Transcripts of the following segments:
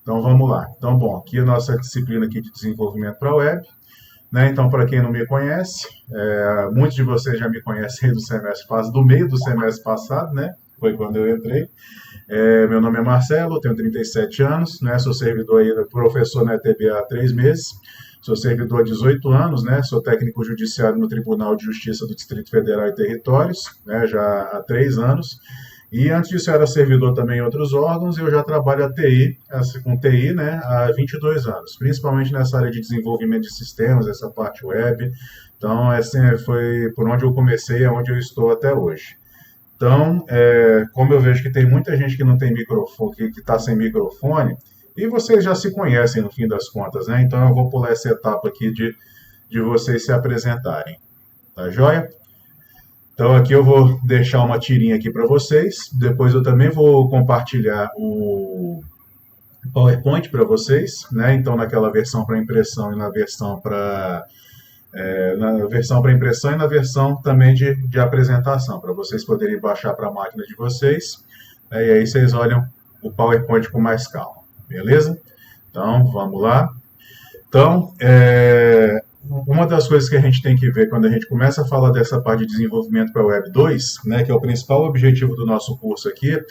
Então vamos lá. Então, bom, aqui a nossa disciplina aqui de desenvolvimento para a web, né? Então, para quem não me conhece, muitos de vocês já me conhecem do meio do semestre passado, né? Foi quando eu entrei. Meu nome é Marcelo, tenho 37 anos, né? Sou servidor aí, professor na ETB há 3 meses. Sou servidor há 18 anos, né? Sou técnico judiciário no Tribunal de Justiça do Distrito Federal e Territórios, né? Já há 3 anos. E antes disso eu era servidor também em outros órgãos e eu já trabalho com TI, né, há 22 anos, principalmente nessa área de desenvolvimento de sistemas, essa parte web. Então, essa foi por onde eu comecei, é onde eu estou até hoje. Então, como eu vejo que tem muita gente que não tem microfone, que está sem microfone, e vocês já se conhecem no fim das contas, né? Então eu vou pular essa etapa aqui de vocês se apresentarem. Tá joia? Então aqui eu vou deixar uma tirinha aqui para vocês. Depois eu também vou compartilhar o PowerPoint para vocês, né? Então naquela versão para impressão e na versão para impressão e na versão também de apresentação, para vocês poderem baixar para a máquina de vocês, né? E aí vocês olham o PowerPoint com mais calma, beleza? Então vamos lá. Então, uma das coisas que a gente tem que ver quando a gente começa a falar dessa parte de desenvolvimento para a Web 2, né, que é o principal objetivo do nosso curso aqui,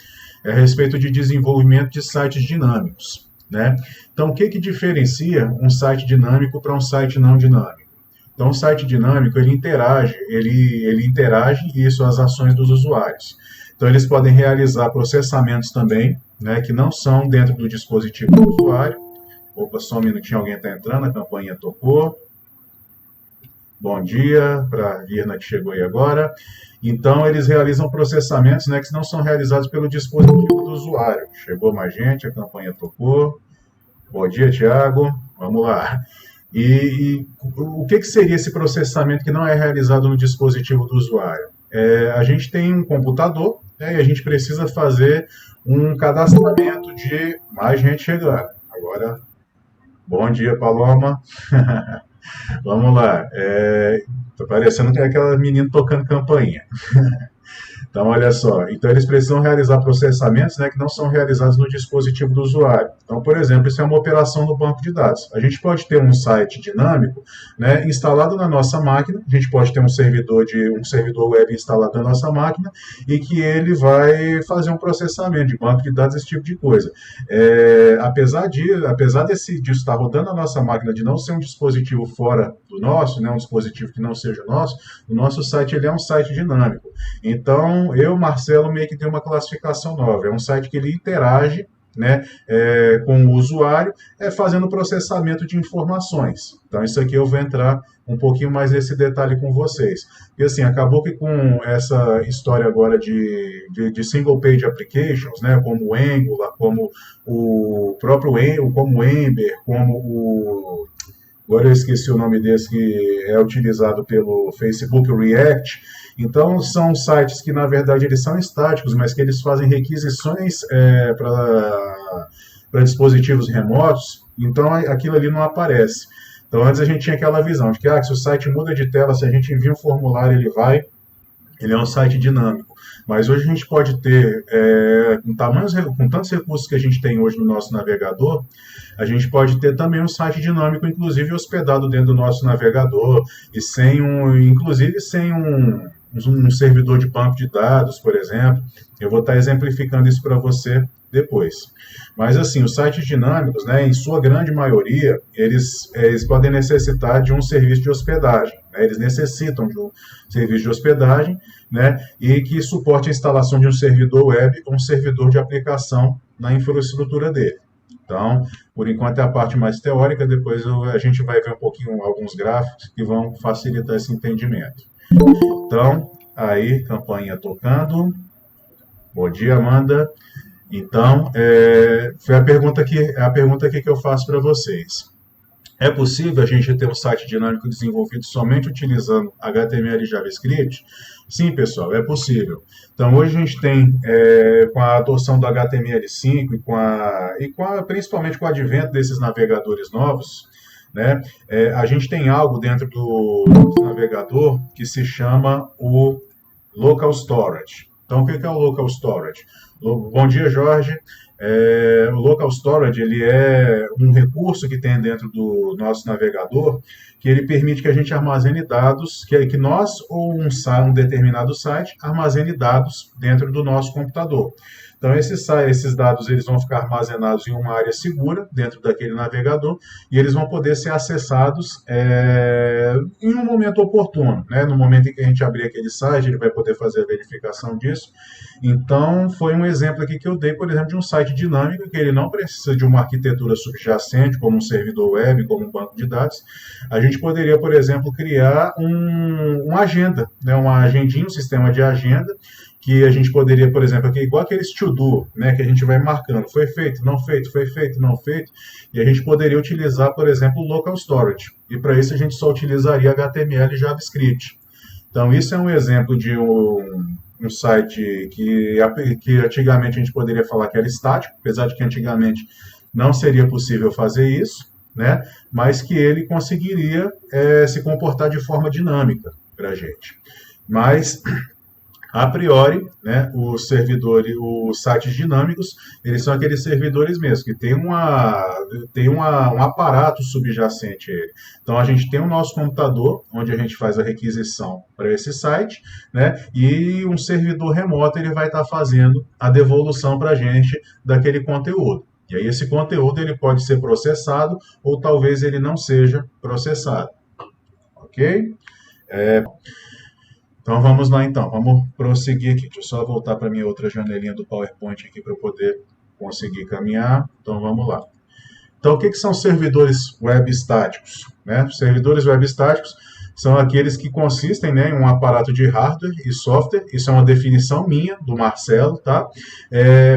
é a respeito de desenvolvimento de sites dinâmicos, né? Então, o que diferencia um site dinâmico para um site não dinâmico? Então, o site dinâmico, ele interage e isso as ações dos usuários. Então, eles podem realizar processamentos também, né, que não são dentro do dispositivo do usuário. Opa, só um minutinho, alguém está entrando, a campainha tocou. Bom dia para a Virna que chegou aí agora. Então, eles realizam processamentos, né, que não são realizados pelo dispositivo do usuário. Chegou mais gente, a campanha tocou. Bom dia, Tiago. Vamos lá. E o que seria esse processamento que não é realizado no dispositivo do usuário? A gente tem um computador, né, e a gente precisa fazer um cadastramento de mais gente chegando. Agora, bom dia, Paloma. Vamos lá. Tá parecendo que é aquela menina tocando campainha. Então, olha só. Então, eles precisam realizar processamentos, né, que não são realizados no dispositivo do usuário. Então, por exemplo, isso é uma operação no banco de dados. A gente pode ter um site dinâmico, né, instalado na nossa máquina. A gente pode ter um servidor web instalado na nossa máquina e que ele vai fazer um processamento de banco de dados, esse tipo de coisa. Apesar disso estar rodando na nossa máquina, de não ser um dispositivo fora do nosso, né, um dispositivo que não seja nosso, o nosso site ele é um site dinâmico. Então, eu, Marcelo, meio que tenho uma classificação nova. É um site que ele interage, né, com o usuário, fazendo processamento de informações. Então, isso aqui eu vou entrar um pouquinho mais nesse detalhe com vocês. E assim, acabou que com essa história agora de single page applications, né, como o Angular, como o próprio como o Ember, como o... Agora eu esqueci o nome desse que é utilizado pelo Facebook, o React. Então, são sites que, na verdade, eles são estáticos, mas que eles fazem requisições para dispositivos remotos, então aquilo ali não aparece. Então, antes a gente tinha aquela visão de que se o site muda de tela, se a gente envia um formulário, ele é um site dinâmico. Mas hoje a gente pode ter, com tantos recursos que a gente tem hoje no nosso navegador, a gente pode ter também um site dinâmico, inclusive hospedado dentro do nosso navegador, e inclusive sem um servidor de banco de dados, por exemplo. Eu vou estar exemplificando isso para você depois. Mas assim, os sites dinâmicos, né, em sua grande maioria, eles podem necessitar de um serviço de hospedagem, né? Eles necessitam de um serviço de hospedagem, né, e que suporte a instalação de um servidor web ou um servidor de aplicação na infraestrutura dele. Então, por enquanto é a parte mais teórica, depois a gente vai ver um pouquinho alguns gráficos que vão facilitar esse entendimento. Então, aí, campainha tocando. Bom dia, Amanda. Então, foi a pergunta aqui que eu faço para vocês. É possível a gente ter um site dinâmico desenvolvido somente utilizando HTML e JavaScript? Sim, pessoal, é possível. Então, hoje a gente tem, com a adoção do HTML5 principalmente com o advento desses navegadores novos, né, a gente tem algo dentro do navegador que se chama o Local Storage. Então, o que é o Local Storage? Bom dia, Jorge. O local storage ele é um recurso que tem dentro do nosso navegador que ele permite que a gente armazene dados, que nós ou um determinado site armazene dados dentro do nosso computador. Então, esses dados eles vão ficar armazenados em uma área segura, dentro daquele navegador, e eles vão poder ser acessados em um momento oportuno. Né? No momento em que a gente abrir aquele site, ele vai poder fazer a verificação disso. Então, foi um exemplo aqui que eu dei, por exemplo, de um site dinâmico, que ele não precisa de uma arquitetura subjacente, como um servidor web, como um banco de dados. A gente poderia, por exemplo, criar uma agenda, né? Uma agendinha, um sistema de agenda, que a gente poderia, por exemplo, aqui, igual aqueles to-do, né, que a gente vai marcando, foi feito, não feito, foi feito, não feito, e a gente poderia utilizar, por exemplo, o local storage, e para isso a gente só utilizaria HTML e JavaScript. Então, isso é um exemplo de um site que antigamente a gente poderia falar que era estático, apesar de que antigamente não seria possível fazer isso, né, mas que ele conseguiria se comportar de forma dinâmica para a gente. Mas a priori, né, os sites dinâmicos, eles são aqueles servidores mesmo, que tem um aparato subjacente a ele. Então, a gente tem o nosso computador, onde a gente faz a requisição para esse site, né, e um servidor remoto ele vai estar fazendo a devolução para a gente daquele conteúdo. E aí esse conteúdo ele pode ser processado ou talvez ele não seja processado. Ok? Então vamos lá então, vamos prosseguir aqui. Deixa eu só voltar para a minha outra janelinha do PowerPoint aqui para eu poder conseguir caminhar. Então vamos lá. Então o que são servidores web estáticos? Né? Servidores web estáticos são aqueles que consistem, né, em um aparato de hardware e software, isso é uma definição minha, do Marcelo, tá?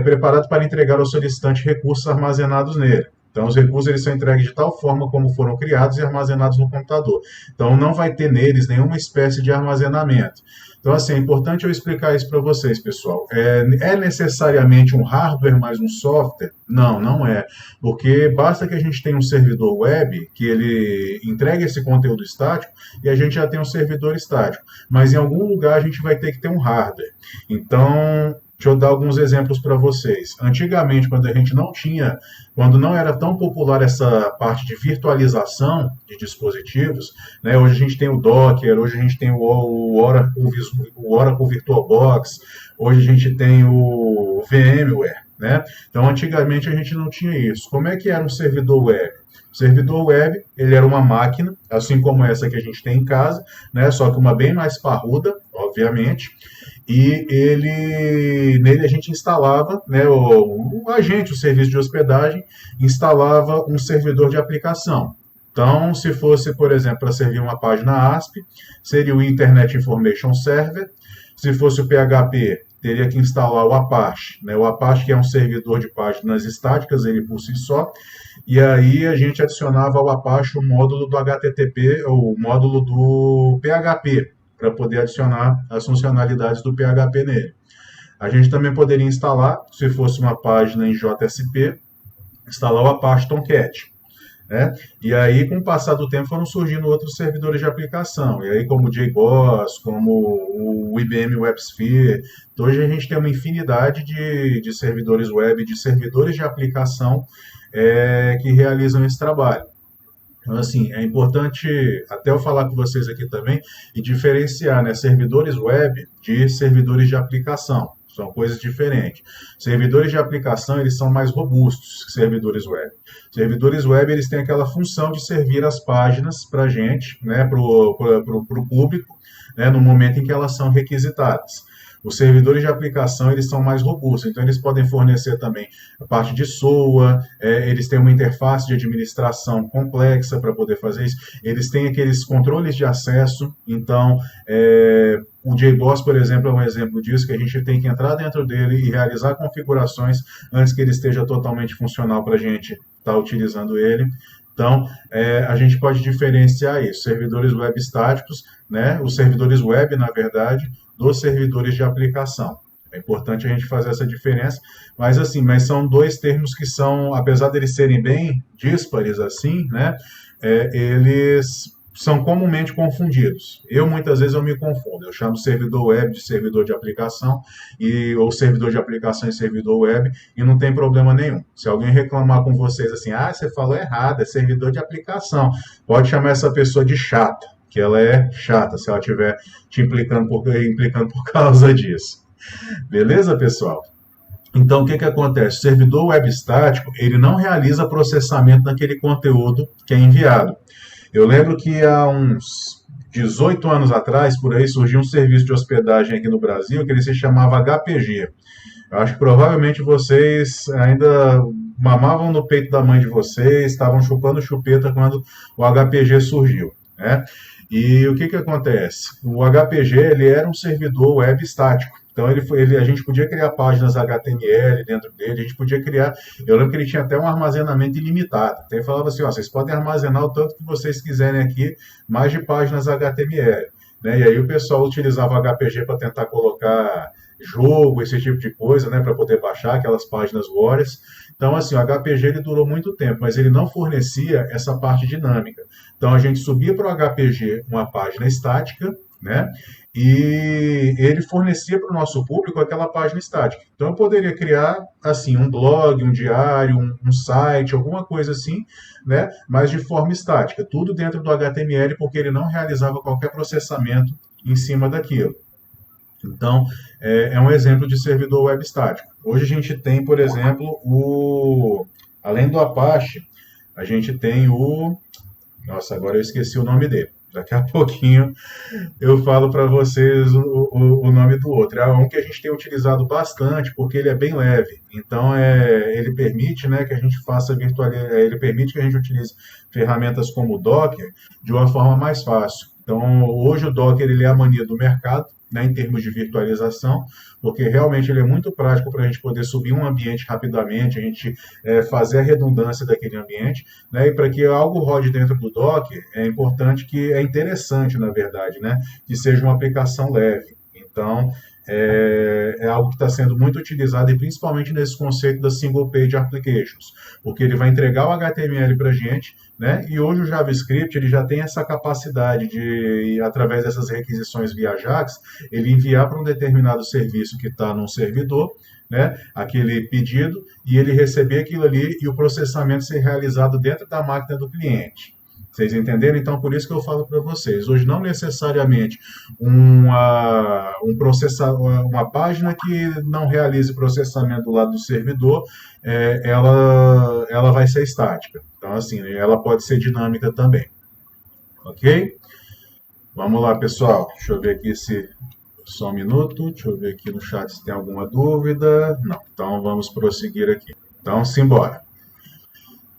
Preparado para entregar ao solicitante recursos armazenados nele. Então, os recursos eles são entregues de tal forma como foram criados e armazenados no computador. Então, não vai ter neles nenhuma espécie de armazenamento. Então, assim, é importante eu explicar isso para vocês, pessoal. É necessariamente um hardware mais um software? Não, não é. Porque basta que a gente tenha um servidor web, que ele entregue esse conteúdo estático, e a gente já tem um servidor estático. Mas em algum lugar a gente vai ter que ter um hardware. Então, deixa eu dar alguns exemplos para vocês. Antigamente, quando não era tão popular essa parte de virtualização de dispositivos, né, hoje a gente tem o Docker, hoje a gente tem o Oracle VirtualBox, hoje a gente tem o VMware, né? Então, antigamente a gente não tinha isso. Como é que era um servidor web? O servidor web, ele era uma máquina, assim como essa que a gente tem em casa, né, só que uma bem mais parruda, obviamente, e nele a gente instalava, né, o serviço de hospedagem, instalava um servidor de aplicação. Então, se fosse, por exemplo, para servir uma página ASP, seria o Internet Information Server. Se fosse o PHP, teria que instalar o Apache, né? O Apache que é um servidor de páginas estáticas, ele por si só, e aí a gente adicionava ao Apache o módulo do HTTP, o módulo do PHP, para poder adicionar as funcionalidades do PHP nele. A gente também poderia instalar, se fosse uma página em JSP, instalar o Apache Tomcat. Né? E aí, com o passar do tempo, foram surgindo outros servidores de aplicação. E aí, como o JBoss, como o IBM WebSphere. Então, hoje a gente tem uma infinidade de servidores web, de servidores de aplicação que realizam esse trabalho. Então, assim, é importante até eu falar com vocês aqui também e diferenciar, né, servidores web de servidores de aplicação. São coisas diferentes. Servidores de aplicação, eles são mais robustos que servidores web. Servidores web, eles têm aquela função de servir as páginas para a gente, né, para o público, né, no momento em que elas são requisitadas. Os servidores de aplicação, eles são mais robustos, então eles podem fornecer também a parte de SOA, eles têm uma interface de administração complexa para poder fazer isso, eles têm aqueles controles de acesso, então o JBoss, por exemplo, é um exemplo disso, que a gente tem que entrar dentro dele e realizar configurações antes que ele esteja totalmente funcional para a gente estar utilizando ele. Então, a gente pode diferenciar isso, servidores web estáticos, né, os servidores web, na verdade, dos servidores de aplicação. É importante a gente fazer essa diferença, mas são dois termos que são, apesar de eles serem bem díspares assim, né, eles são comumente confundidos. Muitas vezes eu me confundo. Eu chamo servidor web de servidor de aplicação ou servidor de aplicação e servidor web e não tem problema nenhum. Se alguém reclamar com vocês assim, você falou errado, é servidor de aplicação, pode chamar essa pessoa de chata, que ela é chata se ela estiver te implicando por causa disso. Beleza, pessoal? Então, o que acontece? O servidor web estático, ele não realiza processamento daquele conteúdo que é enviado. Eu lembro que há uns 18 anos atrás, por aí, surgiu um serviço de hospedagem aqui no Brasil que ele se chamava HPG. Eu acho que provavelmente vocês ainda mamavam no peito da mãe de vocês, estavam chupando chupeta quando o HPG surgiu, né? E o que acontece? O HPG ele era um servidor web estático. Então a gente podia criar páginas HTML dentro dele, a gente podia criar. Eu lembro que ele tinha até um armazenamento ilimitado. Então ele falava assim: vocês podem armazenar o tanto que vocês quiserem aqui, mais de páginas HTML. Né? E aí o pessoal utilizava o HPG para tentar colocar jogo, esse tipo de coisa, né, para poder baixar aquelas páginas glórias. Então, assim, o HPG ele durou muito tempo, mas ele não fornecia essa parte dinâmica. Então, a gente subia para o HPG uma página estática, né, e ele fornecia para o nosso público aquela página estática. Então, eu poderia criar, assim, um blog, um diário, um site, alguma coisa assim, né, mas de forma estática. Tudo dentro do HTML, porque ele não realizava qualquer processamento em cima daquilo. Então, é um exemplo de servidor web estático. Hoje a gente tem, por exemplo, além do Apache, a gente tem Nossa, agora eu esqueci o nome dele. Daqui a pouquinho eu falo para vocês o nome do outro. É um que a gente tem utilizado bastante, porque ele é bem leve. Então, ele permite, né, que a gente faça ele permite que a gente utilize ferramentas como o Docker de uma forma mais fácil. Então, hoje o Docker ele é a mania do mercado, né, em termos de virtualização, porque realmente ele é muito prático para a gente poder subir um ambiente rapidamente, a gente fazer a redundância daquele ambiente, né, e para que algo rode dentro do Docker, é importante é interessante, na verdade, né, que seja uma aplicação leve. Então, é algo que está sendo muito utilizado, e principalmente nesse conceito das single page applications, porque ele vai entregar o HTML para a gente, né? E hoje o JavaScript ele já tem essa capacidade de, através dessas requisições via AJAX, ele enviar para um determinado serviço que está num servidor, né, aquele pedido, e ele receber aquilo ali e o processamento ser realizado dentro da máquina do cliente. Vocês entenderam? Então, por isso que eu falo para vocês. Hoje, não necessariamente uma página que não realize processamento do lado do servidor, ela vai ser estática. Então, assim, ela pode ser dinâmica também. Ok? Vamos lá, pessoal. Deixa eu ver aqui só um minuto. Deixa eu ver aqui no chat se tem alguma dúvida. Não. Então, vamos prosseguir aqui. Então, simbora.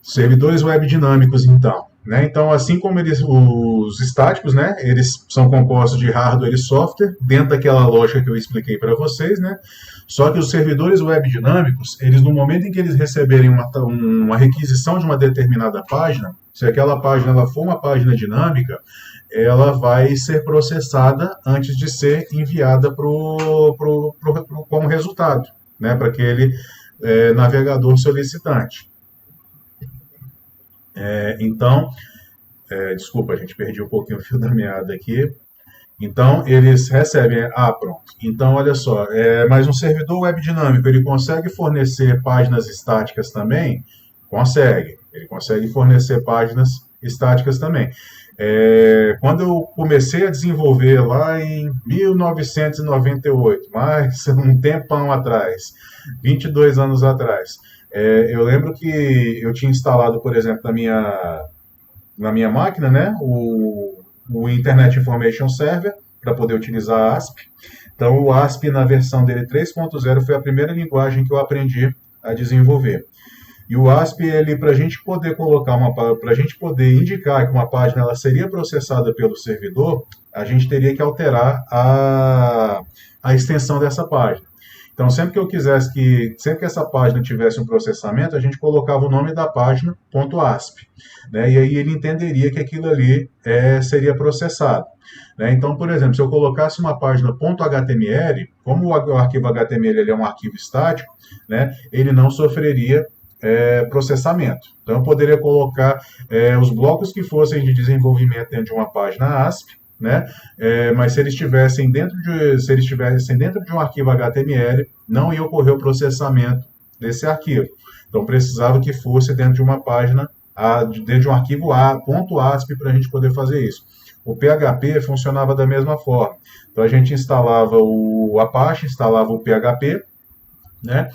Servidores web dinâmicos, então. Né? Então, assim como os estáticos, né, eles são compostos de hardware e software, dentro daquela lógica que eu expliquei para vocês, né? Só que os servidores web dinâmicos, eles no momento em que eles receberem uma requisição de uma determinada página, se aquela página ela for uma página dinâmica, ela vai ser processada antes de ser enviada como resultado, né, para aquele navegador solicitante. Então, desculpa, gente, perdi um pouquinho o fio da meada aqui. Então, eles recebem, pronto. Então, olha só, mas um servidor web dinâmico, ele consegue fornecer páginas estáticas também? Consegue, ele consegue fornecer páginas estáticas também. Quando eu comecei a desenvolver lá em 1998, mais um tempão atrás, 22 anos atrás, eu lembro que eu tinha instalado, por exemplo, na minha máquina, né, o Internet Information Server, para poder utilizar a ASP. Então, o ASP, na versão dele 3.0, foi a primeira linguagem que eu aprendi a desenvolver. E o ASP, para a gente poder para a gente poder indicar que uma página ela seria processada pelo servidor, a gente teria que alterar a extensão dessa página. Então, sempre que essa página tivesse um processamento, a gente colocava o nome da página, .asp, né? E aí ele entenderia que aquilo ali seria processado. Né? Então, por exemplo, se eu colocasse uma página .html, como o arquivo HTML ele é um arquivo estático, né, ele não sofreria processamento. Então, eu poderia colocar os blocos que fossem de desenvolvimento dentro de uma página ASP, né? Mas se eles estivessem dentro de um arquivo HTML, não ia ocorrer o processamento desse arquivo. Então, precisava que fosse dentro de uma página, dentro de um arquivo .asp para a gente poder fazer isso. O PHP funcionava da mesma forma. Então, a gente instalava o Apache, instalava o PHP, né?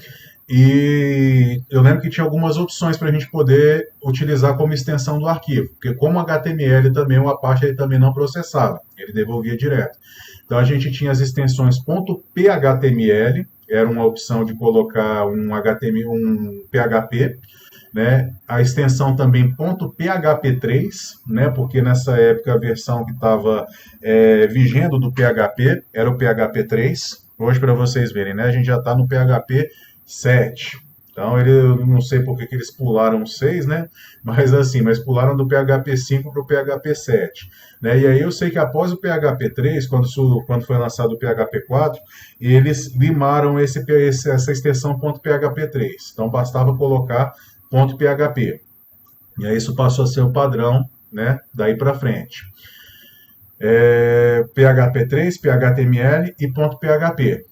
E eu lembro que tinha algumas opções para a gente poder utilizar como extensão do arquivo, porque como HTML também, o Apache ele também não processava, ele devolvia direto. Então a gente tinha as extensões .phml, era uma opção de colocar um HTML, um PHP, né? A extensão também .php3, né? Porque nessa época a versão que estava vigendo do PHP era o PHP3. Hoje, para vocês verem, né? A gente já está no PHP 7. Então, eu não sei por que eles pularam o 6, né? Mas pularam do PHP 5 para o PHP 7. Né? E aí eu sei que após o PHP 3, quando foi lançado o PHP 4, eles limaram essa extensão .php 3. Então, bastava colocar .php. E aí isso passou a ser o padrão, né? Daí para frente. PHP 3, PHTML e .php.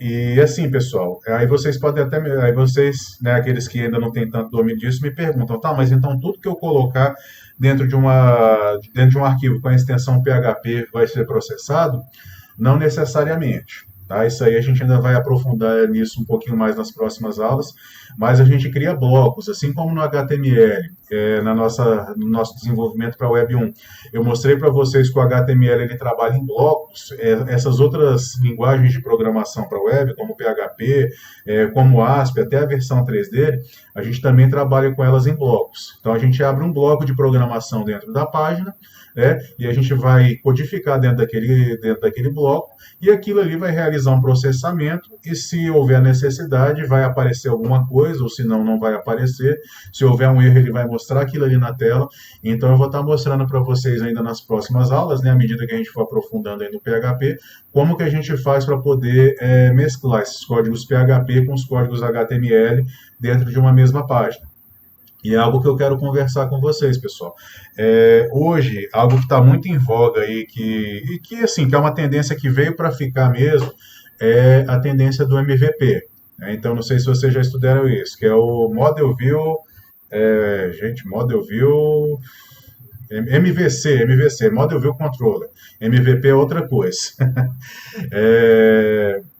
E assim, pessoal, aí vocês podem aí vocês, né, aqueles que ainda não têm tanto domínio disso, me perguntam, tá, mas então tudo que eu colocar dentro de um arquivo com a extensão PHP vai ser processado? Não necessariamente. Tá? Isso aí a gente ainda vai aprofundar nisso um pouquinho mais nas próximas aulas, mas a gente cria blocos, assim como no HTML, no nosso desenvolvimento para a Web 1. Eu mostrei para vocês que o HTML ele trabalha em blocos, essas outras linguagens de programação para a Web, como PHP, como ASP, até a versão 3 dele, a gente também trabalha com elas em blocos. Então a gente abre um bloco de programação dentro da página, e a gente vai codificar dentro daquele bloco, e aquilo ali vai realizar um processamento, e se houver necessidade, vai aparecer alguma coisa, ou se não, não vai aparecer. Se houver um erro, ele vai mostrar aquilo ali na tela. Então, eu vou estar mostrando para vocês ainda nas próximas aulas, né, à medida que a gente for aprofundando aí no PHP, como que a gente faz para poder mesclar esses códigos PHP com os códigos HTML dentro de uma mesma página. E é algo que eu quero conversar com vocês, pessoal. Hoje, algo que está muito em voga aí, assim, que é uma tendência que veio para ficar mesmo, é a tendência do MVP. Então, não sei se vocês já estudaram isso, que é o Model View, Model View, MVC, Model View Controller. MVP é outra coisa.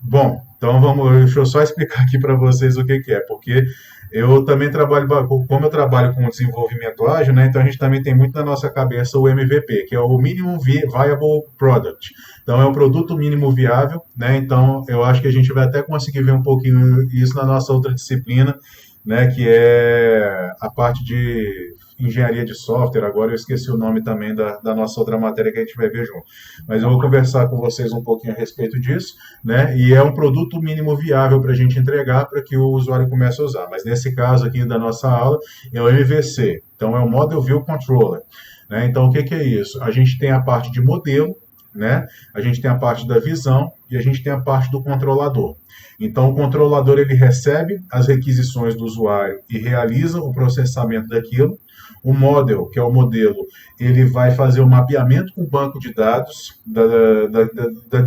Bom, então deixa eu só explicar aqui para vocês o que é, porque eu também trabalho, como eu trabalho com desenvolvimento ágil, né, então a gente também tem muito na nossa cabeça o MVP, que é o Minimum Viable Product. Então é o produto mínimo viável, né, então eu acho que a gente vai até conseguir ver um pouquinho isso na nossa outra disciplina, né, que é a parte de engenharia de software. Agora eu esqueci o nome também da nossa outra matéria que a gente vai ver junto. Mas eu vou conversar com vocês um pouquinho a respeito disso, né? E é um produto mínimo viável para a gente entregar para que o usuário comece a usar. Mas nesse caso aqui da nossa aula é o MVC, então é o Model View Controller. Né? Então o que é isso? A gente tem a parte de modelo, né? A gente tem a parte da visão e a gente tem a parte do controlador. Então, o controlador ele recebe as requisições do usuário e realiza o processamento daquilo. O model, que é o modelo, ele vai fazer o mapeamento com o banco de dados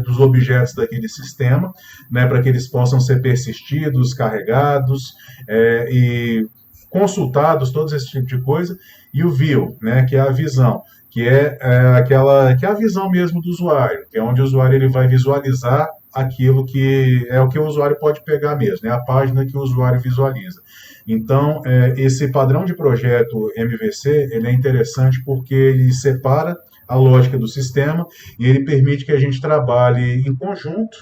dos objetos daquele sistema, né, para que eles possam ser persistidos, carregados e consultados, todo esse tipo de coisa. E o view, né, que é a visão, que é a visão mesmo do usuário, que é onde o usuário ele vai visualizar aquilo que é o que o usuário pode pegar mesmo, é a página que o usuário visualiza. Então, esse padrão de projeto MVC, ele é interessante porque ele separa a lógica do sistema e ele permite que a gente trabalhe em conjunto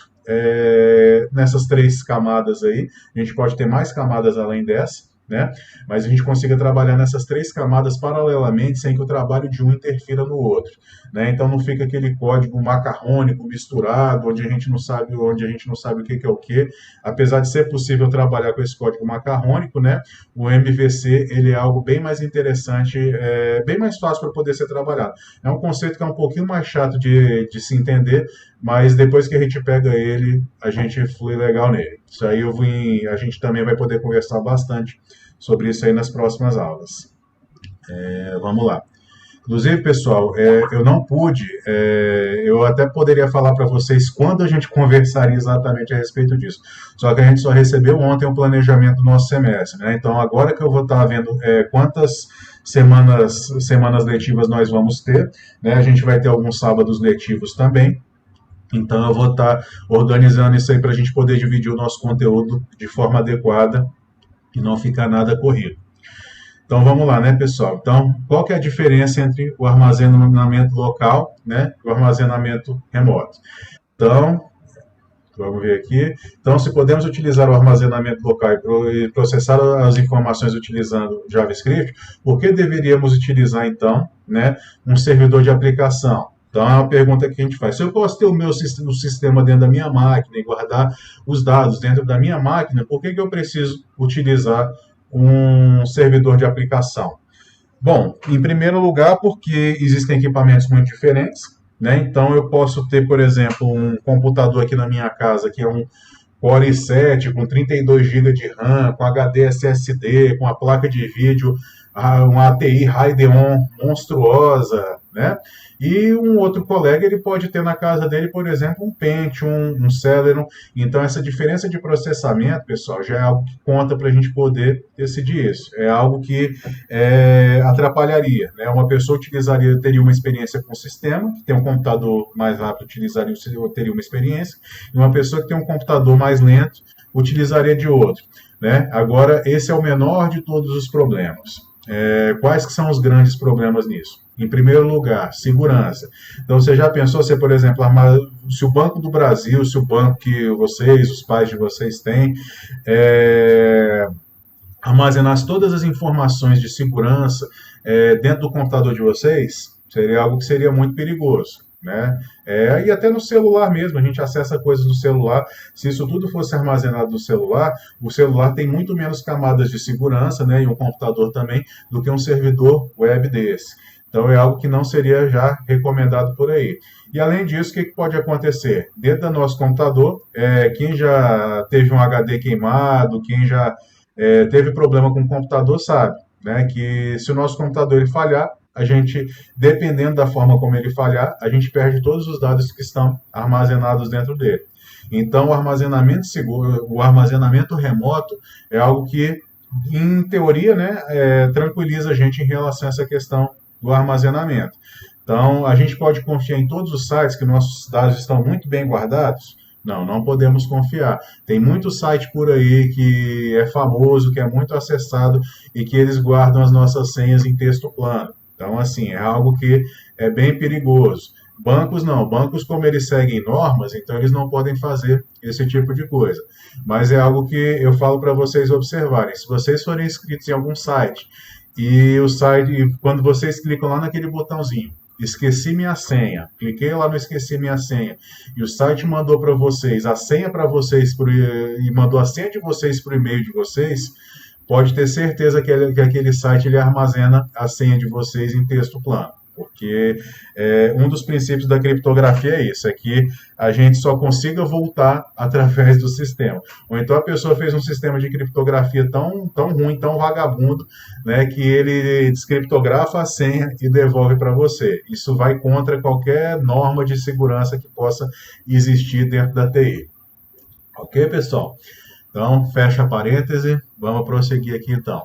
nessas 3 camadas aí. A gente pode ter mais camadas além dessa, né? Mas a gente consiga trabalhar nessas 3 camadas paralelamente, sem que o trabalho de um interfira no outro, né? Então não fica aquele código macarrônico misturado, onde a gente não sabe o que é o que. Apesar de ser possível trabalhar com esse código macarrônico, né? O MVC ele é algo bem mais interessante, bem mais fácil para poder ser trabalhado. É um conceito que é um pouquinho mais chato de se entender, mas depois que a gente pega ele, a gente flui legal nele. Isso aí a gente também vai poder conversar bastante sobre isso aí nas próximas aulas. Vamos lá. Inclusive, pessoal, eu não pude, eu até poderia falar para vocês quando a gente conversaria exatamente a respeito disso. Só que a gente só recebeu ontem o planejamento do nosso semestre, né? Então, agora que eu vou estar vendo quantas semanas letivas nós vamos ter, né? A gente vai ter alguns sábados letivos também. Então, eu vou estar organizando isso aí para a gente poder dividir o nosso conteúdo de forma adequada e não ficar nada corrido. Então vamos lá, né, pessoal? Então, qual que é a diferença entre o armazenamento local, né, e o armazenamento remoto? Então, vamos ver aqui. Então, se podemos utilizar o armazenamento local e processar as informações utilizando JavaScript, por que deveríamos utilizar, então, né, um servidor de aplicação? Então, é uma pergunta que a gente faz. Se eu posso ter o sistema dentro da minha máquina e guardar os dados dentro da minha máquina, por que eu preciso utilizar um servidor de aplicação? Bom, em primeiro lugar, porque existem equipamentos muito diferentes, né? Então, eu posso ter, por exemplo, um computador aqui na minha casa, que é um Core i7 com 32 GB de RAM, com HD SSD, com a placa de vídeo, uma ATI Radeon monstruosa, né? E um outro colega, ele pode ter na casa dele, por exemplo, um Pentium, um Celeron. Então, essa diferença de processamento, pessoal, já é algo que conta para a gente poder decidir isso. É algo que atrapalharia, né? Uma pessoa teria uma experiência com o sistema, que tem um computador mais rápido, teria uma experiência, e uma pessoa que tem um computador mais lento, utilizaria de outro, né? Agora, esse é o menor de todos os problemas. Quais que são os grandes problemas nisso? Em primeiro lugar, segurança. Então, você já pensou se, por exemplo, se o Banco do Brasil, se o banco que vocês, os pais de vocês têm, armazenasse todas as informações de segurança dentro do computador de vocês? Seria algo que seria muito perigoso, né? E até no celular mesmo, a gente acessa coisas no celular. Se isso tudo fosse armazenado no celular, o celular tem muito menos camadas de segurança, né, e um computador também, do que um servidor web desse. Então, é algo que não seria já recomendado por aí. E, além disso, o que pode acontecer? Dentro do nosso computador, quem já teve um HD queimado, quem já teve problema com o computador, sabe, né, que se o nosso computador ele falhar, a gente, dependendo da forma como ele falhar, a gente perde todos os dados que estão armazenados dentro dele. Então, o armazenamento seguro, o armazenamento remoto é algo que, em teoria, né, tranquiliza a gente em relação a essa questão do armazenamento. Então, a gente pode confiar em todos os sites que nossos dados estão muito bem guardados? Não, não podemos confiar. Tem muito site por aí que é famoso, que é muito acessado e que eles guardam as nossas senhas em texto plano. Então, assim, é algo que é bem perigoso. Bancos não, bancos como eles seguem normas, então eles não podem fazer esse tipo de coisa. Mas é algo que eu falo para vocês observarem. Se vocês forem inscritos em algum site e o site, quando vocês clicam lá naquele botãozinho, esqueci minha senha, cliquei lá no esqueci minha senha, e o site mandou para vocês a senha para vocês e mandou a senha de vocês para o e-mail de vocês, pode ter certeza que aquele site ele armazena a senha de vocês em texto plano. Porque um dos princípios da criptografia é isso, é que a gente só consiga voltar através do sistema. Ou então a pessoa fez um sistema de criptografia tão ruim, tão vagabundo, né, que ele descriptografa a senha e devolve para você. Isso vai contra qualquer norma de segurança que possa existir dentro da TI. Ok, pessoal? Então, fecha a parêntese, vamos prosseguir aqui então.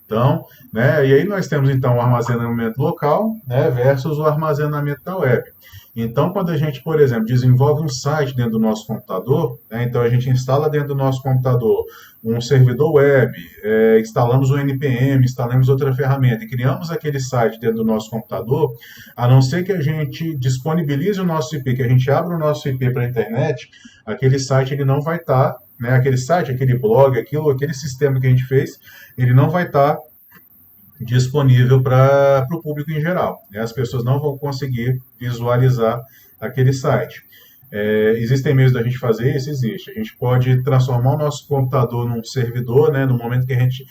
Então, né, e aí nós temos então o armazenamento local, né, versus o armazenamento da web. Então, quando a gente, por exemplo, desenvolve um site dentro do nosso computador, né, então a gente instala dentro do nosso computador um servidor web, instalamos o NPM, instalamos outra ferramenta e criamos aquele site dentro do nosso computador, a não ser que a gente disponibilize o nosso IP, que a gente abra o nosso IP para a internet, aquele site ele não vai estar, né, aquele site, aquele blog, aquele sistema que a gente fez, ele não vai estar disponível para o público em geral, né? As pessoas não vão conseguir visualizar aquele site. Existem meios da gente fazer isso? Existe. A gente pode transformar o nosso computador num servidor, né? No momento que a gente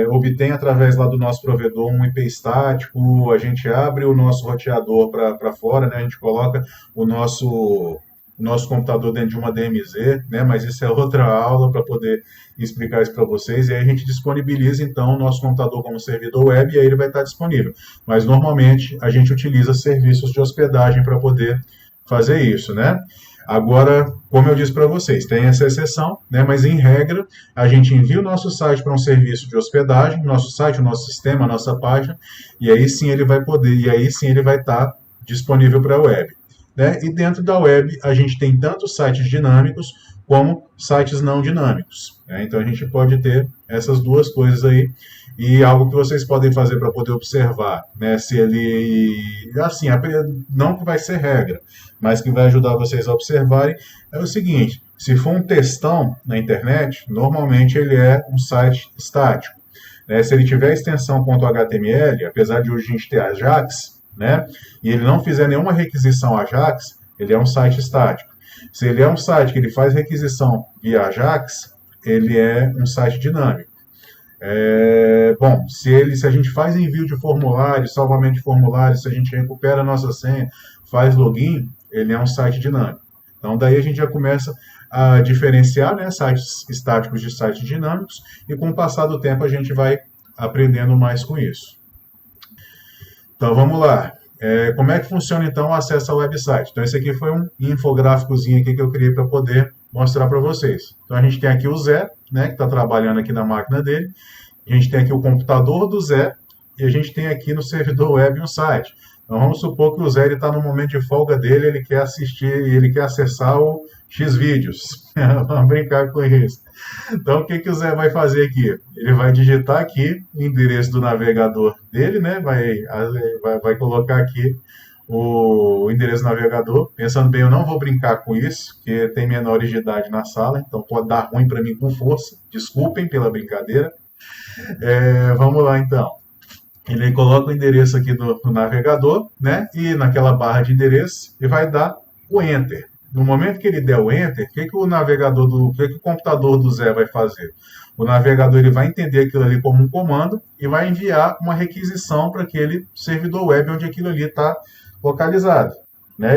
obtém através lá do nosso provedor um IP estático, a gente abre o nosso roteador para fora, né? A gente coloca o nosso o nosso computador dentro de uma DMZ, né? Mas isso é outra aula para poder explicar isso para vocês. E aí a gente disponibiliza então o nosso computador como servidor web e aí ele vai estar disponível. Mas normalmente a gente utiliza serviços de hospedagem para poder fazer isso, né? Agora, como eu disse para vocês, tem essa exceção, né? Mas em regra, a gente envia o nosso site para um serviço de hospedagem, nosso site, o nosso sistema, a nossa página, e aí sim ele vai poder, e aí sim ele vai estar disponível para a web, né? E dentro da web, a gente tem tanto sites dinâmicos como sites não dinâmicos, né? Então a gente pode ter essas duas coisas aí. E algo que vocês podem fazer para poder observar, né, se ele, assim, não que vai ser regra, mas que vai ajudar vocês a observarem, é o seguinte: se for um textão na internet, normalmente ele é um site estático, né? Se ele tiver extensão .html, apesar de hoje a gente ter Ajax, né, e ele não fizer nenhuma requisição Ajax, ele é um site estático. Se ele é um site que ele faz requisição via Ajax, ele é um site dinâmico. Bom, se a gente faz envio de formulário, salvamento de formulário, se a gente recupera a nossa senha, faz login, ele é um site dinâmico. Então, daí a gente já começa a diferenciar, né, sites estáticos de sites dinâmicos, e com o passar do tempo a gente vai aprendendo mais com isso. Então, vamos lá. Como é que funciona, então, o acesso ao website? Então, esse aqui foi um infográficozinho aqui que eu criei para poder mostrar para vocês. Então, a gente tem aqui o Zé, né, que está trabalhando aqui na máquina dele. A gente tem aqui o computador do Zé e a gente tem aqui no servidor web um site. Então, vamos supor que o Zé está no momento de folga dele, ele quer assistir, ele quer acessar o Xvideos. Vamos brincar com isso. Então, o que o Zé vai fazer aqui? Ele vai digitar aqui o endereço do navegador dele, né? Vai colocar aqui o endereço do navegador. Pensando bem, eu não vou brincar com isso, porque tem menores de idade na sala, então pode dar ruim para mim com força. Desculpem pela brincadeira. Vamos lá, então. Ele coloca o endereço aqui no navegador, né? E naquela barra de endereço, ele vai dar o Enter. No momento que ele der o Enter, o que o computador do Zé vai fazer? O navegador ele vai entender aquilo ali como um comando e vai enviar uma requisição para aquele servidor web onde aquilo ali está localizado, né?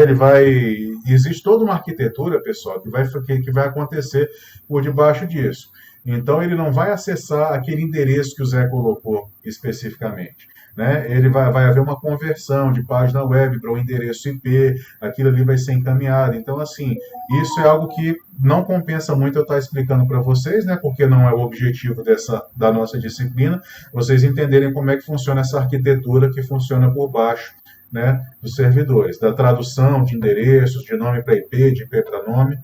Existe toda uma arquitetura, pessoal, que vai acontecer por debaixo disso. Então, ele não vai acessar aquele endereço que o Zé colocou especificamente, né? Vai haver uma conversão de página web para o endereço IP, aquilo ali vai ser encaminhado. Então, assim, isso é algo que não compensa muito eu estar explicando para vocês, né? Porque não é o objetivo da nossa disciplina, vocês entenderem como é que funciona essa arquitetura que funciona por baixo, né, dos servidores, da tradução de endereços, de nome para IP, de IP para nome,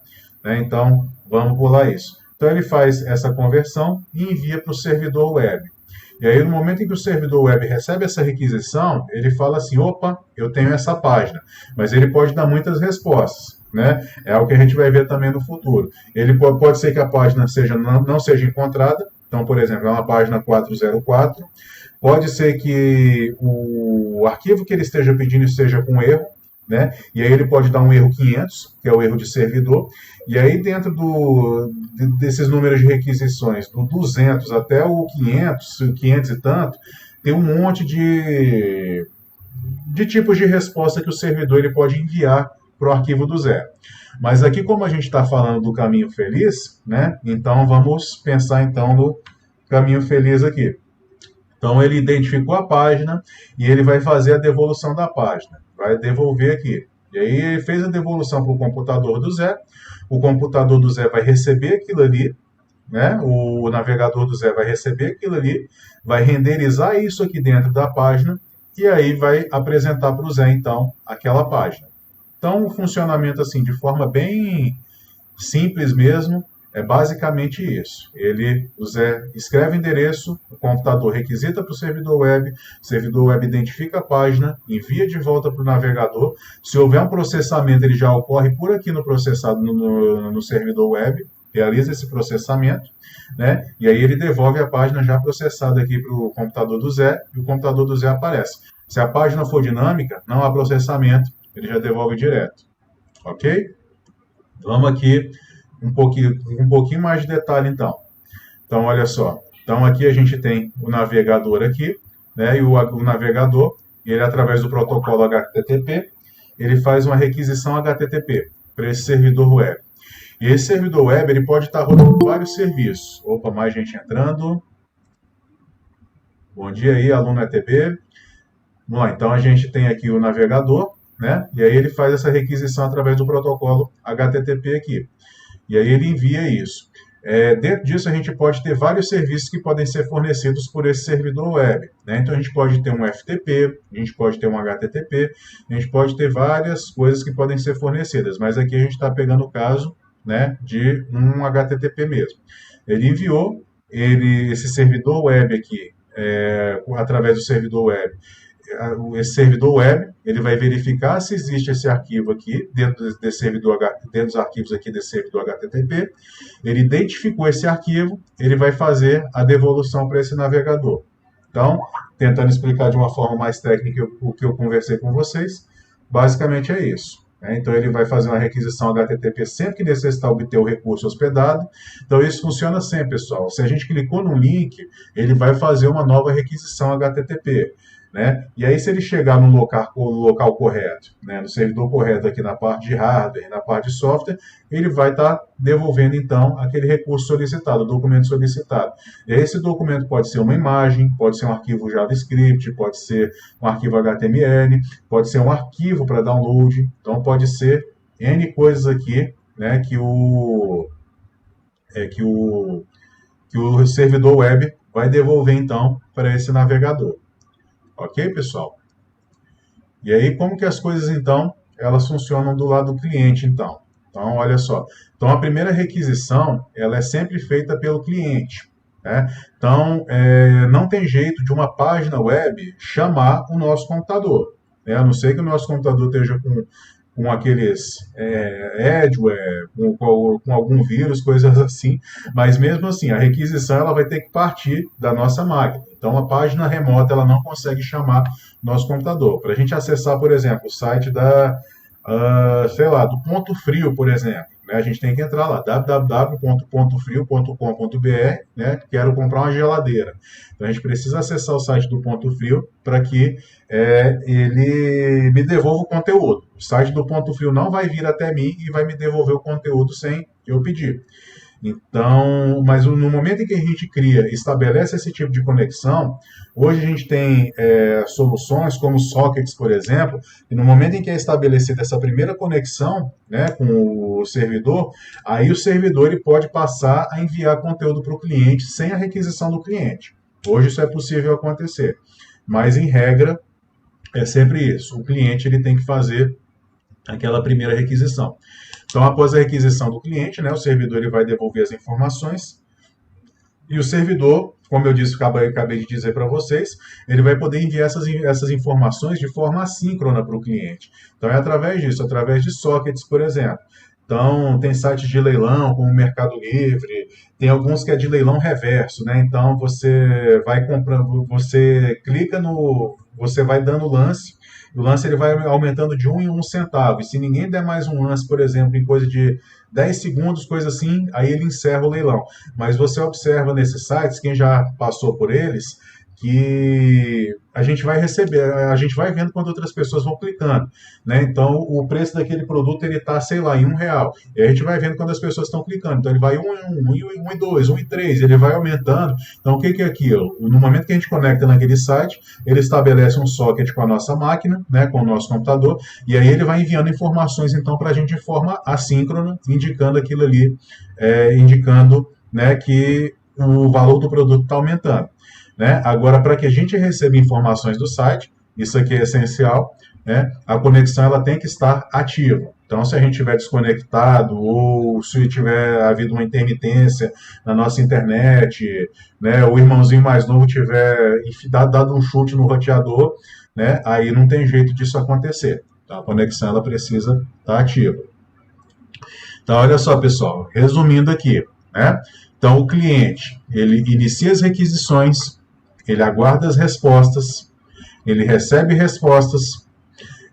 né? Então, vamos pular isso. Então, ele faz essa conversão e envia para o servidor web. E aí, no momento em que o servidor web recebe essa requisição, ele fala assim: opa, eu tenho essa página. Mas ele pode dar muitas respostas, né? É algo que a gente vai ver também no futuro. Pode ser que a página não seja encontrada. Então, por exemplo, é uma página 404. Pode ser que o arquivo que ele esteja pedindo esteja com erro, né? E aí ele pode dar um erro 500, que é o erro de servidor, e aí dentro desses números de requisições, do 200 até o 500 e tanto, tem um monte de tipos de resposta que o servidor ele pode enviar para o arquivo do Zé. Mas aqui, como a gente está falando do caminho feliz, né? Então vamos pensar então no caminho feliz aqui. Então ele identificou a página e ele vai fazer a devolução da página. Vai devolver aqui. E aí ele fez a devolução para o computador do Zé. O computador do Zé vai receber aquilo ali, né? O navegador do Zé vai receber aquilo ali, vai renderizar isso aqui dentro da página e aí vai apresentar para o Zé, então, aquela página. Então, o funcionamento, assim, de forma bem simples mesmo, é basicamente isso. O Zé escreve o endereço, o computador requisita para o servidor web identifica a página, envia de volta para o navegador. Se houver um processamento, ele já ocorre por aqui no servidor web, realiza esse processamento, né? E aí ele devolve a página já processada aqui para o computador do Zé, e o computador do Zé aparece. Se a página for dinâmica, não há processamento, ele já devolve direto. Ok? Vamos aqui um pouquinho mais de detalhe, então. Então, olha só. Então, aqui a gente tem o navegador aqui, né? E o navegador, ele através do protocolo HTTP, ele faz uma requisição HTTP. para esse servidor web. E esse servidor web ele pode estar rodando vários serviços. Opa, mais gente entrando. Bom dia aí, aluno ETB. Bom, então a gente tem aqui o navegador, né? E aí ele faz essa requisição através do protocolo HTTP aqui. E aí ele envia isso. Dentro disso a gente pode ter vários serviços que podem ser fornecidos por esse servidor web, né? Então a gente pode ter um FTP, a gente pode ter um HTTP, a gente pode ter várias coisas que podem ser fornecidas, mas aqui a gente está pegando o caso, né, de um HTTP mesmo. Ele enviou esse servidor web aqui, através do servidor web. Esse servidor web, ele vai verificar se existe esse arquivo aqui, dentro dos arquivos aqui desse servidor HTTP, ele identificou esse arquivo, ele vai fazer a devolução para esse navegador. Então, tentando explicar de uma forma mais técnica o que eu conversei com vocês, basicamente é isso. Então, ele vai fazer uma requisição HTTP sempre que necessitar obter o recurso hospedado. Então, isso funciona sempre, pessoal. Se a gente clicou no link, ele vai fazer uma nova requisição HTTP. Né? E aí, se ele chegar no local correto, né, no servidor correto aqui na parte de hardware, na parte de software, ele vai estar devolvendo, então, aquele recurso solicitado, o documento solicitado. E aí, esse documento pode ser uma imagem, pode ser um arquivo JavaScript, pode ser um arquivo HTML, pode ser um arquivo para download, então pode ser N coisas aqui, né, que o servidor web vai devolver, então, para esse navegador. Ok, pessoal? E aí, como que as coisas, então, elas funcionam do lado do cliente, então? Então, olha só. Então, a primeira requisição, ela é sempre feita pelo cliente, né? Então, não tem jeito de uma página web chamar o nosso computador, né? A não ser que o nosso computador esteja com aqueles adware, com algum vírus, coisas assim, mas mesmo assim, a requisição ela vai ter que partir da nossa máquina. Então, a página remota ela não consegue chamar nosso computador. Para a gente acessar, por exemplo, o site do Ponto Frio, por exemplo, né, a gente tem que entrar lá, www.pontofrio.com.br, né, quero comprar uma geladeira. Então, a gente precisa acessar o site do Ponto Frio para que ele me devolva o conteúdo. O site do Ponto Frio não vai vir até mim e vai me devolver o conteúdo sem eu pedir. Então, mas no momento em que a gente cria, estabelece esse tipo de conexão, hoje a gente tem soluções como sockets, por exemplo, e no momento em que é estabelecida essa primeira conexão, né, com o servidor, aí o servidor ele pode passar a enviar conteúdo para o cliente sem a requisição do cliente. Hoje isso é possível acontecer, mas em regra é sempre isso. O cliente ele tem que fazer aquela primeira requisição. Então, após a requisição do cliente, né, o servidor ele vai devolver as informações e o servidor, como eu disse, acabei de dizer para vocês, ele vai poder enviar essas informações de forma assíncrona para o cliente. Então, é através disso, através de sockets, por exemplo. Então, tem sites de leilão, como o Mercado Livre, tem alguns que é de leilão reverso, né? Então, você vai comprando, você clica você vai dando lance, o lance ele vai aumentando de 1 em 1 centavo. E se ninguém der mais um lance, por exemplo, em coisa de 10 segundos, coisa assim, aí ele encerra o leilão. Mas você observa nesses sites, quem já passou por eles, que a gente vai vendo quando outras pessoas vão clicando, né? Então, o preço daquele produto, ele está, sei lá, em R$1. E a gente vai vendo quando as pessoas estão clicando. Então, ele vai 1 em 1, 1 em 2, 1 em 3, ele vai aumentando. Então, o que é aquilo? No momento que a gente conecta naquele site, ele estabelece um socket com a nossa máquina, né, com o nosso computador, e aí ele vai enviando informações, então, para a gente de forma assíncrona, indicando aquilo ali, indicando, né, que o valor do produto está aumentando. Né? Agora, para que a gente receba informações do site, isso aqui é essencial, né? A conexão ela tem que estar ativa. Então, se a gente estiver desconectado ou se tiver havido uma intermitência na nossa internet, né, o irmãozinho mais novo tiver dado um chute no roteador, né, aí não tem jeito disso acontecer. Então, a conexão ela precisa estar ativa. Então, olha só, pessoal, resumindo aqui, né? Então, o cliente, ele inicia as requisições, ele aguarda as respostas, ele recebe respostas,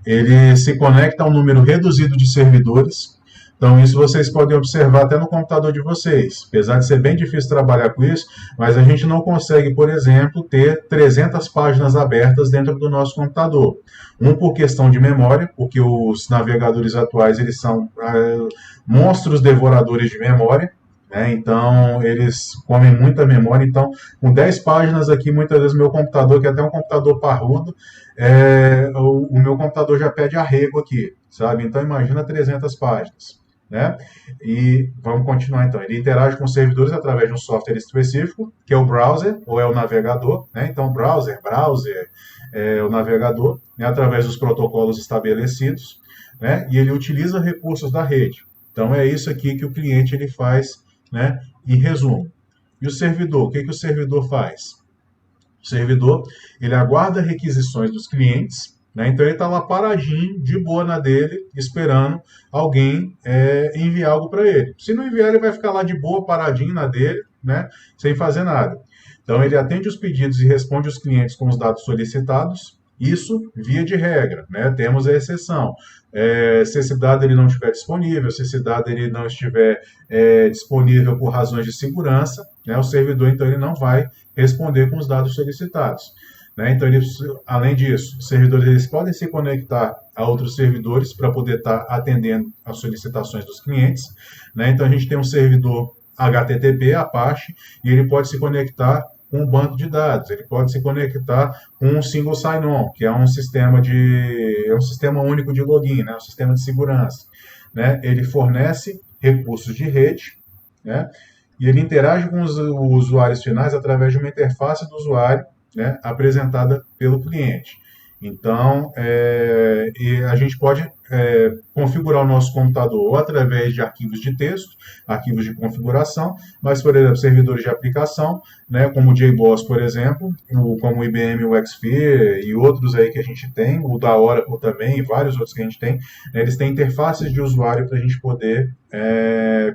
ele se conecta a um número reduzido de servidores. Então, isso vocês podem observar até no computador de vocês. Apesar de ser bem difícil trabalhar com isso, mas a gente não consegue, por exemplo, ter 300 páginas abertas dentro do nosso computador. Um por questão de memória, porque os navegadores atuais eles são monstros devoradores de memória, né? Então, eles comem muita memória. Então, com 10 páginas aqui, muitas vezes meu computador, que é até um computador parrudo, o meu computador já pede arrego aqui, sabe? Então, imagina 300 páginas. Né? E vamos continuar então. Ele interage com os servidores através de um software específico, que é o browser ou é o navegador. Né? Então, browser é o navegador, né? Através dos protocolos estabelecidos, né? E ele utiliza recursos da rede. Então, é isso aqui que o cliente ele faz, né? Em resumo. E o servidor, o que o servidor faz? O servidor ele aguarda requisições dos clientes, né? Então ele está lá paradinho, de boa na dele, esperando alguém enviar algo para ele. Se não enviar, ele vai ficar lá de boa, paradinho na dele, né? Sem fazer nada. Então ele atende os pedidos e responde os clientes com os dados solicitados. Isso via de regra, né? Temos a exceção. Se esse dado ele não estiver disponível, se esse dado ele não estiver disponível por razões de segurança, né? O servidor então ele não vai responder com os dados solicitados. Né? Então, além disso, os servidores eles podem se conectar a outros servidores para poder estar atendendo às solicitações dos clientes. Né? Então, a gente tem um servidor HTTP, Apache, e ele pode se conectar com um banco de dados, ele pode se conectar com um single sign-on, que é um sistema único de login, né? Um sistema de segurança. Né? Ele fornece recursos de rede, né? E ele interage com os usuários finais através de uma interface do usuário, né, apresentada pelo cliente. Então, a gente pode configurar o nosso computador ou através de arquivos de texto, arquivos de configuração, mas, por exemplo, servidores de aplicação, né, como o JBoss, por exemplo, como o IBM WXPhee e outros aí que a gente tem, o da Oracle também e vários outros que a gente tem, né, eles têm interfaces de usuário para a gente poder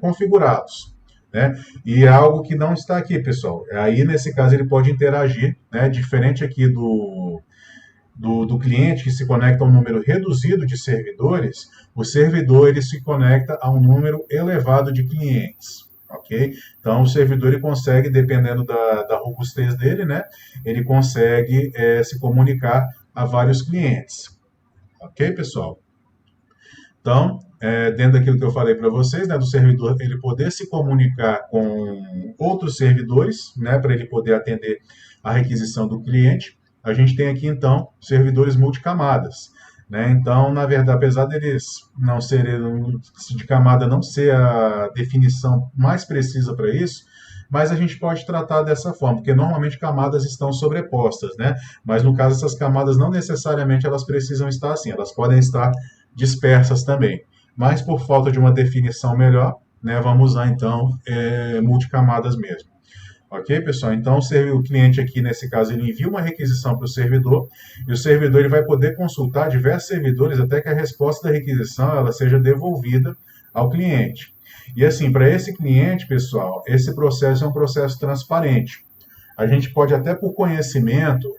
configurá-los. Né? E é algo que não está aqui, pessoal. Aí, nesse caso, ele pode interagir, né? Diferente aqui do cliente que se conecta a um número reduzido de servidores, o servidor ele se conecta a um número elevado de clientes. Ok? Então, o servidor ele consegue, dependendo da robustez dele, né? Ele consegue se comunicar a vários clientes. Ok, pessoal? Então, dentro daquilo que eu falei para vocês, né, do servidor ele poder se comunicar com outros servidores, né, para ele poder atender a requisição do cliente, a gente tem aqui, então, servidores multicamadas. Né? Então, na verdade, apesar deles não serem, de camada não ser a definição mais precisa para isso, mas a gente pode tratar dessa forma, porque normalmente camadas estão sobrepostas, né? Mas no caso, essas camadas não necessariamente elas precisam estar assim, elas podem estar dispersas também. Mas por falta de uma definição melhor, né, vamos usar então multicamadas mesmo. Ok, pessoal? Então, o cliente aqui, nesse caso, ele envia uma requisição para o servidor e o servidor ele vai poder consultar diversos servidores até que a resposta da requisição ela seja devolvida ao cliente. E assim, para esse cliente, pessoal, esse processo é um processo transparente. A gente pode até por conhecimento,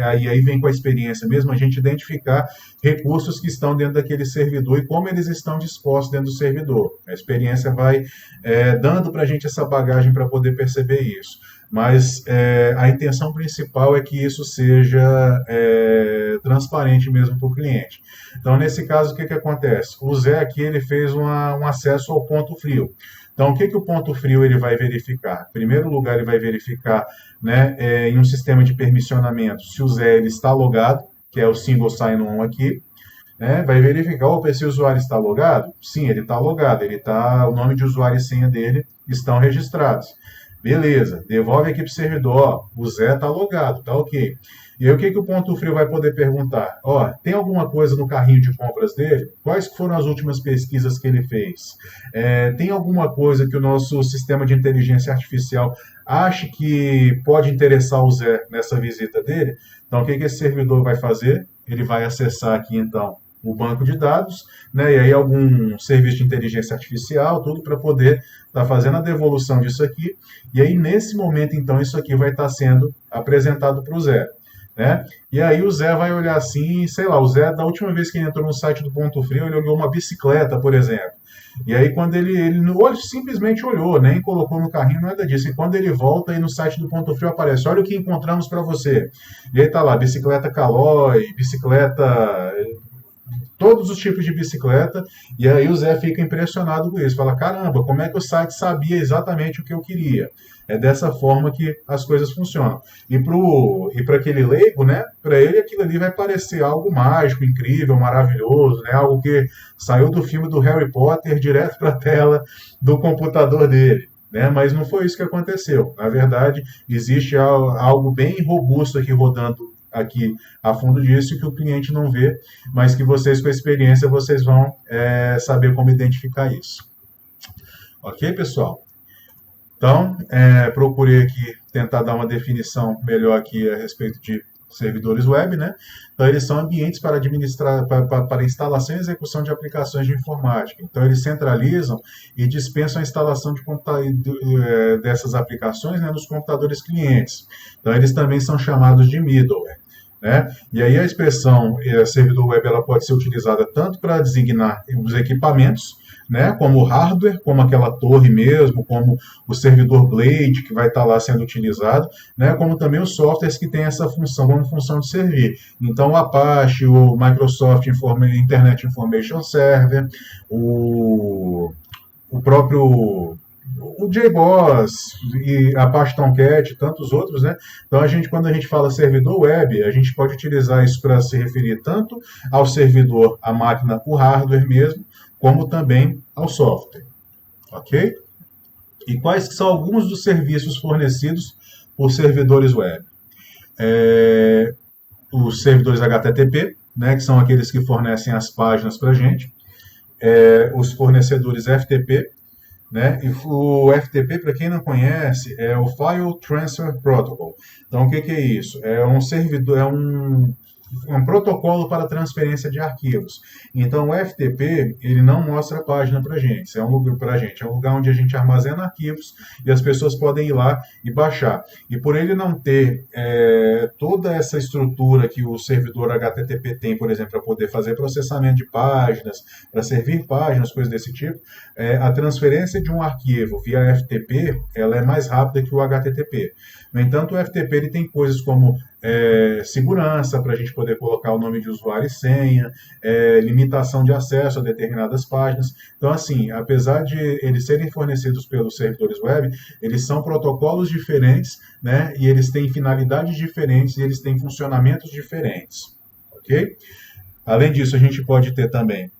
aí vem com a experiência mesmo, a gente identificar recursos que estão dentro daquele servidor e como eles estão dispostos dentro do servidor. A experiência vai dando para a gente essa bagagem para poder perceber isso. Mas a intenção principal é que isso seja transparente mesmo para o cliente. Então, nesse caso, o que acontece? O Zé aqui ele fez um acesso ao ponto frio. Então, o que o ponto frio ele vai verificar? Em primeiro lugar, ele vai verificar, né, em um sistema de permissionamento se o Zé ele está logado, que é o single sign-on aqui. Né, vai verificar, se o usuário está logado? Sim, ele está logado, o nome de usuário e senha dele estão registrados. Beleza, devolve aqui para o servidor, o Zé está logado, tá ok. E aí o que o ponto frio vai poder perguntar? Tem alguma coisa no carrinho de compras dele? Quais foram as últimas pesquisas que ele fez? Tem alguma coisa que o nosso sistema de inteligência artificial acha que pode interessar o Zé nessa visita dele? Então o que esse servidor vai fazer? Ele vai acessar aqui então o banco de dados, né, e aí algum serviço de inteligência artificial, tudo para poder estar fazendo a devolução disso aqui, e aí nesse momento, então, isso aqui vai estar sendo apresentado para o Zé. né? E aí o Zé vai olhar assim, sei lá, o Zé, da última vez que ele entrou no site do Ponto Frio, ele olhou uma bicicleta, por exemplo. E aí quando ele simplesmente olhou, nem colocou no carrinho, nada disso. E quando ele volta aí no site do Ponto Frio aparece, olha o que encontramos para você. E aí tá lá, bicicleta Caloi, bicicleta, todos os tipos de bicicleta, e aí o Zé fica impressionado com isso, fala, caramba, como é que o site sabia exatamente o que eu queria? É dessa forma que as coisas funcionam. E para aquele leigo, né, para ele aquilo ali vai parecer algo mágico, incrível, maravilhoso, né, algo que saiu do filme do Harry Potter direto para a tela do computador dele. Né? Mas não foi isso que aconteceu. Na verdade, existe algo bem robusto aqui rodando aqui a fundo disso que o cliente não vê, mas que vocês com a experiência vocês vão saber como identificar isso. Ok, pessoal? Então, procurei aqui tentar dar uma definição melhor aqui a respeito de servidores web, né? Então, eles são ambientes para administrar, para instalação e execução de aplicações de informática. Então, eles centralizam e dispensam a instalação dessas aplicações, né, nos computadores clientes. Então, eles também são chamados de middleware. Né? E aí a expressão servidor web ela pode ser utilizada tanto para designar os equipamentos, né, como o hardware, como aquela torre mesmo, como o servidor Blade que vai estar lá sendo utilizado, né, como também os softwares que têm essa função como função de servir. Então o Apache, o Microsoft Internet Information Server, o próprio o JBoss e Apache Tomcat e tantos outros, né? Então quando a gente fala servidor web, a gente pode utilizar isso para se referir tanto ao servidor, a máquina, o hardware mesmo, como também ao software, ok? E quais são alguns dos serviços fornecidos por servidores web? Os servidores HTTP, né, que são aqueles que fornecem as páginas para a gente, os fornecedores FTP, né? E o FTP, para quem não conhece, é o File Transfer Protocol. Então, o que é isso? É um servidor, um protocolo para transferência de arquivos. Então, o FTP, ele não mostra a página para a gente. É um lugar onde a gente armazena arquivos e as pessoas podem ir lá e baixar. E por ele não ter toda essa estrutura que o servidor HTTP tem, por exemplo, para poder fazer processamento de páginas, para servir páginas, coisas desse tipo, a transferência de um arquivo via FTP, ela é mais rápida que o HTTP. No entanto, o FTP ele tem coisas como segurança, para a gente poder colocar o nome de usuário e senha, limitação de acesso a determinadas páginas. Então, assim, apesar de eles serem fornecidos pelos servidores web, eles são protocolos diferentes, né? E eles têm finalidades diferentes e eles têm funcionamentos diferentes, ok? Além disso, a gente pode ter também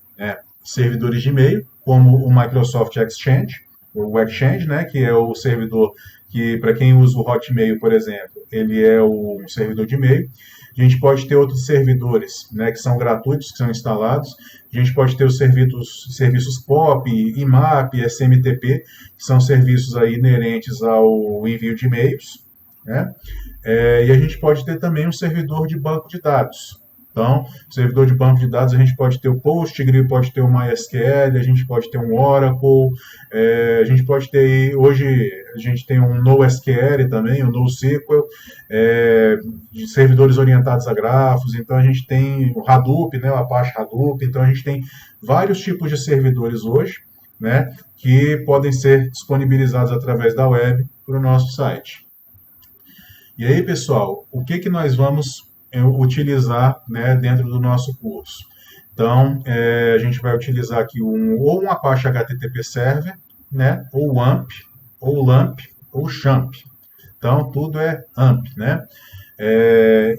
servidores de e-mail, como o Microsoft Exchange, o Exchange, né, que é o servidor que, para quem usa o Hotmail, por exemplo, ele é o servidor de e-mail. A gente pode ter outros servidores, né, que são gratuitos, que são instalados. A gente pode ter os serviços POP, IMAP, SMTP, que são serviços aí inerentes ao envio de e-mails, né? E a gente pode ter também um servidor de banco de dados. Então, servidor de banco de dados, a gente pode ter o Postgre, pode ter o MySQL, a gente pode ter um Oracle, a gente pode ter, hoje, a gente tem um NoSQL também, um NoSQL, de servidores orientados a grafos, então a gente tem o Hadoop, né, o Apache Hadoop, então a gente tem vários tipos de servidores hoje, né, que podem ser disponibilizados através da web para o nosso site. E aí, pessoal, o que nós vamos utilizar, né, dentro do nosso curso? Então, a gente vai utilizar aqui ou um Apache HTTP Server, né, ou AMP, ou LAMP, ou CHAMP. Então, tudo é AMP, né?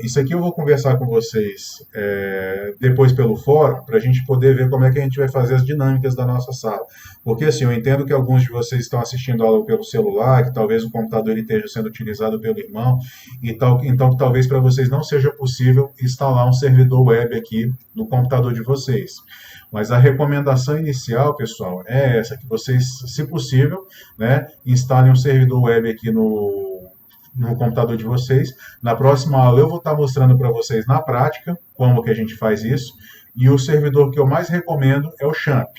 Isso aqui eu vou conversar com vocês depois pelo fórum, para a gente poder ver como é que a gente vai fazer as dinâmicas da nossa sala. Porque, assim, eu entendo que alguns de vocês estão assistindo a aula pelo celular, que talvez o computador esteja sendo utilizado pelo irmão, então talvez para vocês não seja possível instalar um servidor web aqui no computador de vocês. Mas a recomendação inicial, pessoal, é essa, que vocês, se possível, né, instalem um servidor web aqui no computador de vocês. Na próxima aula eu vou estar mostrando para vocês na prática como que a gente faz isso. E o servidor que eu mais recomendo é o CHAMP.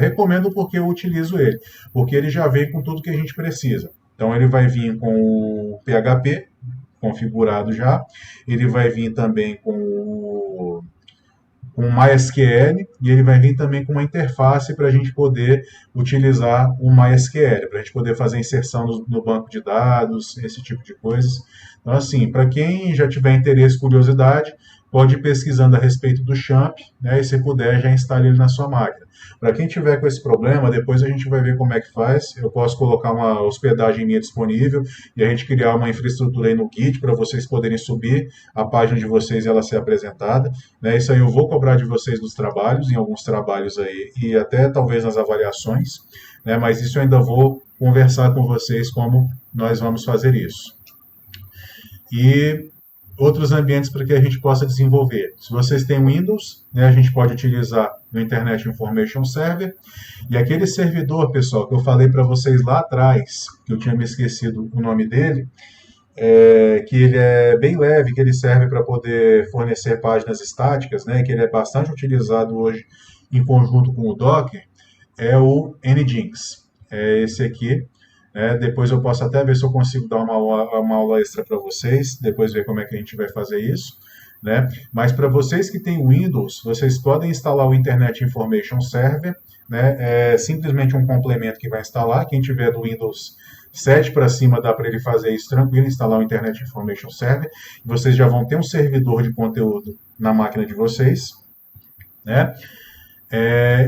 Recomendo porque eu utilizo ele, porque ele já vem com tudo que a gente precisa. Então ele vai vir com o PHP, configurado já. Ele vai vir também com o MySQL e ele vai vir também com uma interface para a gente poder utilizar o MySQL, para a gente poder fazer inserção no banco de dados, esse tipo de coisas. Então, assim, para quem já tiver interesse, curiosidade, pode ir pesquisando a respeito do Champ, né, e se puder, já instale ele na sua máquina. Para quem tiver com esse problema, depois a gente vai ver como é que faz. Eu posso colocar uma hospedagem minha disponível e a gente criar uma infraestrutura aí no Git para vocês poderem subir a página de vocês e ela ser apresentada. Né? Isso aí eu vou cobrar de vocês nos trabalhos, em alguns trabalhos aí, e até talvez nas avaliações. Né? Mas isso eu ainda vou conversar com vocês como nós vamos fazer isso. E outros ambientes para que a gente possa desenvolver. Se vocês têm Windows, né, a gente pode utilizar o Internet Information Server. E aquele servidor, pessoal, que eu falei para vocês lá atrás, que eu tinha me esquecido o nome dele, que ele é bem leve, que ele serve para poder fornecer páginas estáticas, né, que ele é bastante utilizado hoje em conjunto com o Docker, é o Nginx. É esse aqui. Depois eu posso até ver se eu consigo dar uma aula extra para vocês, depois ver como é que a gente vai fazer isso. Né? Mas para vocês que têm Windows, vocês podem instalar o Internet Information Server, né? É simplesmente um complemento que vai instalar. Quem tiver do Windows 7 para cima dá para ele fazer isso tranquilo, instalar o Internet Information Server. Vocês já vão ter um servidor de conteúdo na máquina de vocês. Né?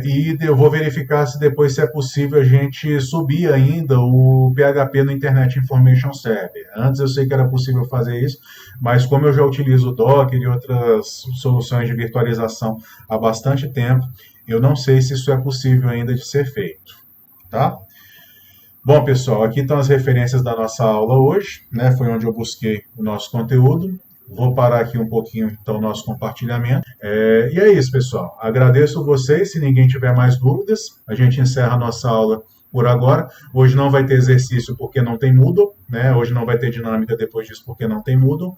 E eu vou verificar se depois se é possível a gente subir ainda o PHP no Internet Information Server. Antes eu sei que era possível fazer isso, mas como eu já utilizo o Docker e outras soluções de virtualização há bastante tempo, eu não sei se isso é possível ainda de ser feito. Tá? Bom, pessoal, aqui estão as referências da nossa aula hoje, né? Foi onde eu busquei o nosso conteúdo. Vou parar aqui um pouquinho, então, o nosso compartilhamento. E é isso, pessoal. Agradeço vocês. Se ninguém tiver mais dúvidas, a gente encerra a nossa aula por agora. Hoje não vai ter exercício porque não tem Moodle, né? Hoje não vai ter dinâmica depois disso porque não tem Moodle.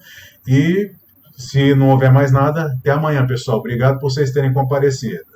E se não houver mais nada, até amanhã, pessoal. Obrigado por vocês terem comparecido.